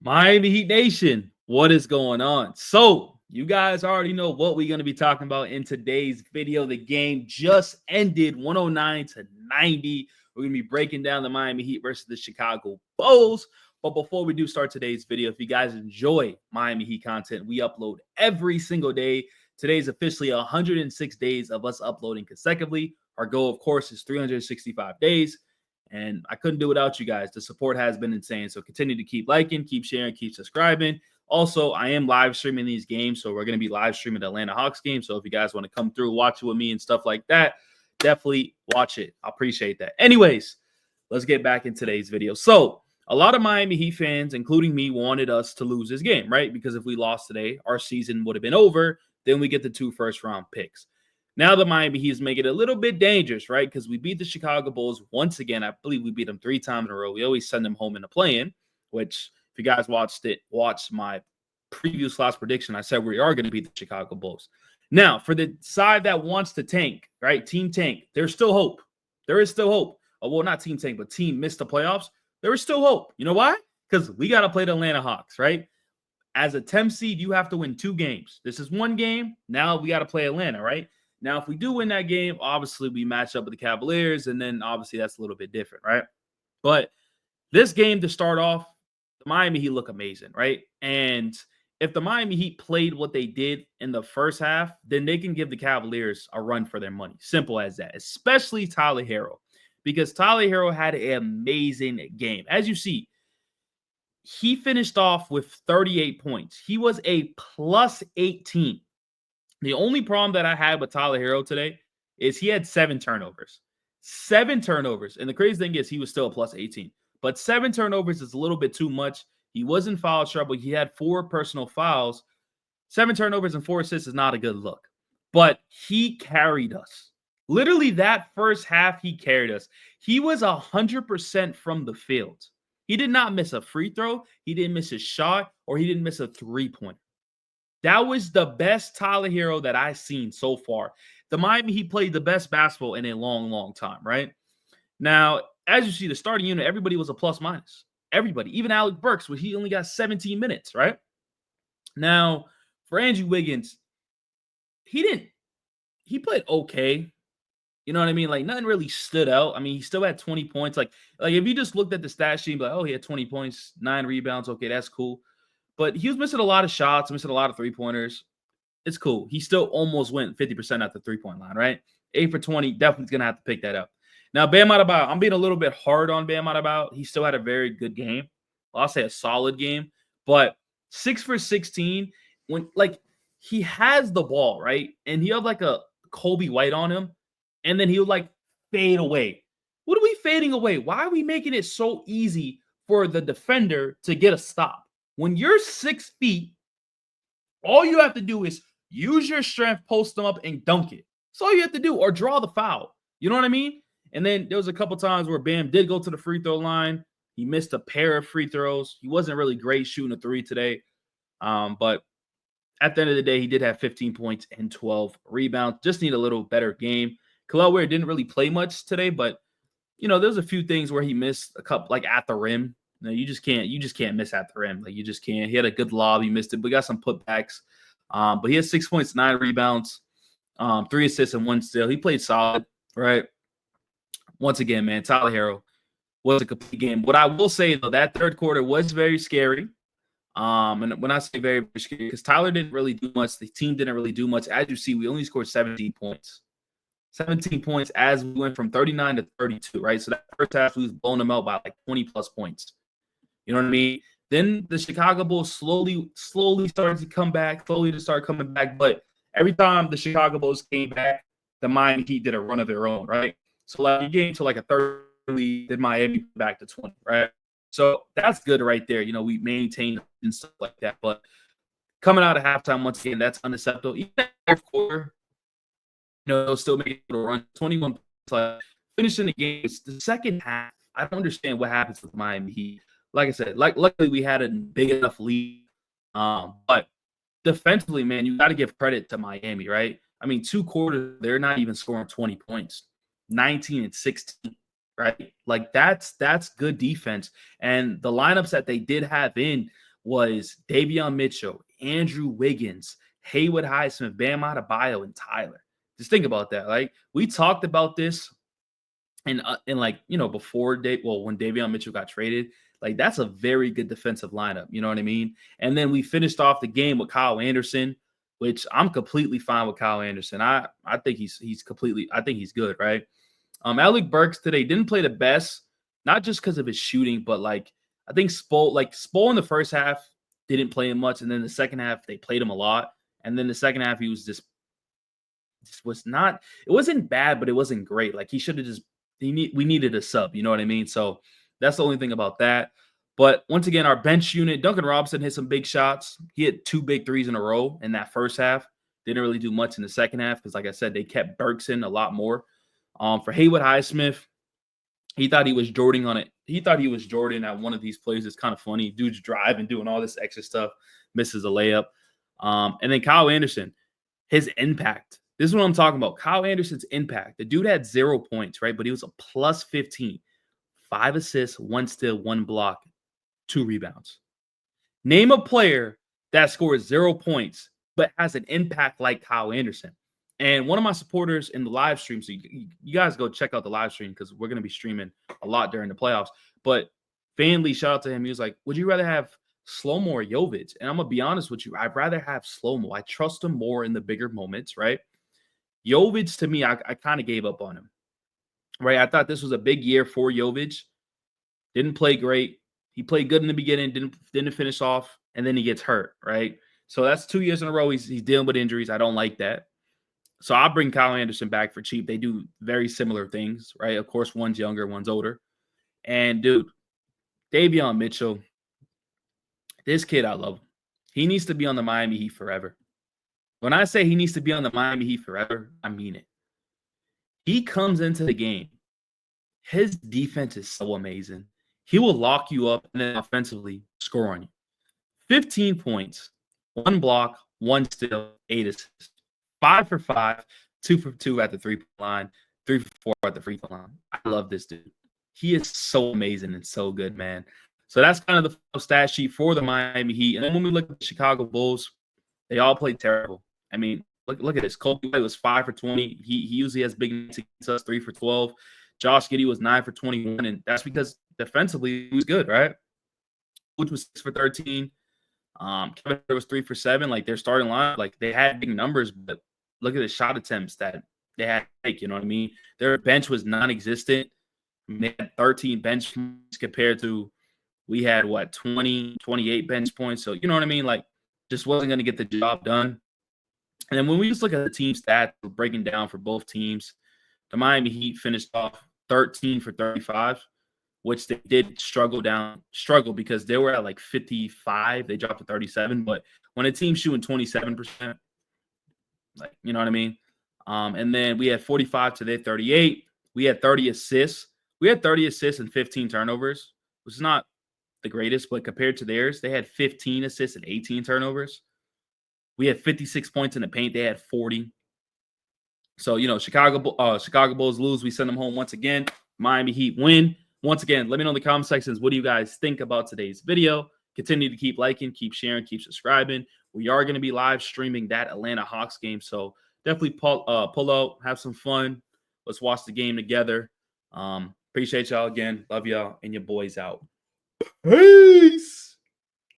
Miami Heat Nation, what is going on? So, you guys already know what we're going to be talking about in today's video. The game just ended 109 to 90. We're going to be breaking down the Miami Heat versus the Chicago Bulls. But before we do start today's video, if you guys enjoy Miami Heat content, we upload every single day. Today's officially 106 days of us uploading consecutively. Our goal, of course, is 365 days. And I couldn't do without you guys. The support has been insane. So continue to keep liking, keep sharing, keep subscribing. Also, I am live streaming these games. So we're going to be live streaming the Atlanta Hawks game. So if you guys want to come through, watch it with me and stuff like that, definitely watch it. I appreciate that. Anyways, let's get back in today's video. So a lot of Miami Heat fans, including me, wanted us to lose this game, right? Because if we lost today, our season would have been over. Then we get the 2 first-round picks. Now the Miami Heat is making it a little bit dangerous, right? Because we beat the Chicago Bulls once again. I believe we beat them 3 times in a row. We always send them home in the play-in, which if you guys watched my previous last prediction, I said we are going to beat the Chicago Bulls. Now, for the side that wants to tank, right, team tank, there's still hope. There is still hope. Oh, well, not team tank, but team missed the playoffs. There is still hope. You know why? Because we got to play the Atlanta Hawks, right? As a 10 seed, you have to win 2 games. This is 1 game. Now we got to play Atlanta, right? Now, if we do win that game, obviously we match up with the Cavaliers, and then obviously that's a little bit different, right? But this game to start off, the Miami Heat look amazing, right? And if the Miami Heat played what they did in the first half, then they can give the Cavaliers a run for their money. Simple as that, especially Tyler Herro, because Tyler Herro had an amazing game. As you see, he finished off with 38 points. He was a plus 18. The only problem that I had with Tyler Herro today is he had 7 turnovers. 7 turnovers. And the crazy thing is he was still a plus 18. But 7 turnovers is a little bit too much. He was in foul trouble. He had 4 personal fouls. 7 turnovers and 4 assists is not a good look. But he carried us. Literally that first half, he carried us. He was 100% from the field. He did not miss a free throw. He didn't miss a shot, or he didn't miss a three-pointer. That was the best Tyler Herro that I've seen so far. The Miami Heat played the best basketball in a long, long time, right? Now, as you see, the starting unit, everybody was a plus-minus. Everybody, even Alec Burks, where he only got 17 minutes, right? Now, for Andrew Wiggins, he played okay. You know what I mean? Like, nothing really stood out. I mean, he still had 20 points. Like if you just looked at the stat sheet, like, oh, he had 20 points, 9 rebounds. Okay, that's cool. But he was missing a lot of shots, missing a lot of three-pointers. It's cool. He still almost went 50% at the three-point line, right? 8 for 20, definitely going to have to pick that up. Now, Bam Adebayo, I'm being a little bit hard on Bam Adebayo. He still had a very good game. Well, I'll say a solid game. But 6 for 16, when he has the ball, right? And he had like a Kobe White on him, and then he would like fade away. What are we fading away? Why are we making it so easy for the defender to get a stop? When you're 6 feet, all you have to do is use your strength, post them up, and dunk it. That's all you have to do, or draw the foul. You know what I mean? And then there was a couple times where Bam did go to the free throw line. He missed a pair of free throws. He wasn't really great shooting a 3 today. But at the end of the day, he did have 15 points and 12 rebounds. Just need a little better game. Kel'el Ware didn't really play much today, but there's a few things where he missed a couple, like at the rim. No, you just can't miss at the rim. Like, you just can't. He had a good lob. He missed it, but got some putbacks. But he had 6 points, 9 rebounds, 3 assists, and 1 steal. He played solid, right? Once again, man, Tyler Herro was a complete game. What I will say, though, that third quarter was very scary. And when I say very, very scary, because Tyler didn't really do much. The team didn't really do much. As you see, we only scored 17 points. 17 points as we went from 39 to 32, right? So that first half, we was blowing them out by like 20-plus points. You know what I mean? Then the Chicago Bulls slowly started to come back, coming back. But every time the Chicago Bulls came back, the Miami Heat did a run of their own, right? So like you get to like a 30 lead, then Miami back to 20, right? So that's good right there. We maintained and stuff like that. But coming out of halftime, once again, that's unacceptable. Even in the fourth quarter, they'll still make it a run. 21 points, finishing the game. It's the second half. I don't understand what happens with Miami Heat. Like I said, luckily we had a big enough lead. But defensively, man, you got to give credit to Miami, right? I mean, 2 quarters, they're not even scoring 20 points. 19 and 16, right? Like, that's good defense. And the lineups that they did have in was Davion Mitchell, Andrew Wiggins, Haywood Highsmith, Bam Adebayo, and Tyler. Just think about that. Like we talked about this and like before when Davion Mitchell got traded, like that's a very good defensive lineup. You know what I mean? And then we finished off the game with Kyle Anderson, which I'm completely fine with Kyle Anderson. I think he's completely. I think he's good, right? Alec Burks today didn't play the best, not just because of his shooting, but like I think Spo in the first half didn't play him much, and then the second half they played him a lot, and then the second half he was just was not. It wasn't bad, but it wasn't great. Like he should have just we needed a sub. You know what I mean? So that's the only thing about that. But once again, our bench unit, Duncan Robinson hit some big shots. He hit 2 big threes in a row in that first half. Didn't really do much in the second half because, like I said, they kept Burks in a lot more. For Haywood Highsmith, he thought he was Jordan on it. He thought he was Jordan at one of these plays. It's kind of funny. Dude's driving, doing all this extra stuff, misses a layup. And then Kyle Anderson, his impact. This is what I'm talking about. Kyle Anderson's impact. The dude had 0 points, right? But he was a plus 15. 5 assists, 1 steal, 1 block, 2 rebounds. Name a player that scores 0 points but has an impact like Kyle Anderson. And one of my supporters in the live stream, so you guys go check out the live stream because we're going to be streaming a lot during the playoffs. But Fanley, shout out to him. He was like, would you rather have Slow-Mo or Jovic? And I'm going to be honest with you. I'd rather have Slow-Mo. I trust him more in the bigger moments, right? Jovic, to me, I kind of gave up on him, right? I thought this was a big year for Jovic. Didn't play great. He played good in the beginning, didn't finish off, and then he gets hurt, right? So that's 2 years in a row he's dealing with injuries. I don't like that. So I'll bring Kyle Anderson back for cheap. They do very similar things, right? Of course, one's younger, one's older. And, dude, Davion Mitchell, this kid, I love him. He needs to be on the Miami Heat forever. When I say he needs to be on the Miami Heat forever, I mean it. He comes into the game. His defense is so amazing. He will lock you up and then offensively score on you. 15 points, 1 block, 1 steal, 8 assists. 5 for 5, 2 for 2 at the 3-point line, 3 for 4 at the free throw line. I love this dude. He is so amazing and so good, man. So that's kind of the stat sheet for the Miami Heat. And then when we look at the Chicago Bulls, they all played terrible. I mean, look at this. Kobe White was 5 for 20. He usually has big nights against us, 3 for 12. Josh Giddey was 9 for 21, and that's because defensively he was good, right? Which was 6 for 13. Kevin Herro was 3 for 7. Like their starting line, like they had big numbers, but look at the shot attempts that they had to take, you know what I mean? Their bench was non-existent. I mean, they had 13 bench points compared to we had, 20, 28 bench points. So, you know what I mean? Like, just wasn't going to get the job done. And then when we just look at the team stats, we're breaking down for both teams. The Miami Heat finished off 13 for 35, which they did struggle because they were at like 55. They dropped to 37. But when a team's shooting 27%, like, you know what I mean? And then we had 45 to their 38. We had 30 assists. We had 30 assists and 15 turnovers, which is not the greatest, but compared to theirs, they had 15 assists and 18 turnovers. We had 56 points in the paint. They had 40. So, Chicago Bulls lose. We send them home once again. Miami Heat win. Once again, let me know in the comment sections, what do you guys think about today's video? Continue to keep liking, keep sharing, keep subscribing. We are going to be live streaming that Atlanta Hawks game. So definitely pull out, have some fun. Let's watch the game together. Appreciate y'all again. Love y'all, and your boys out. Hey!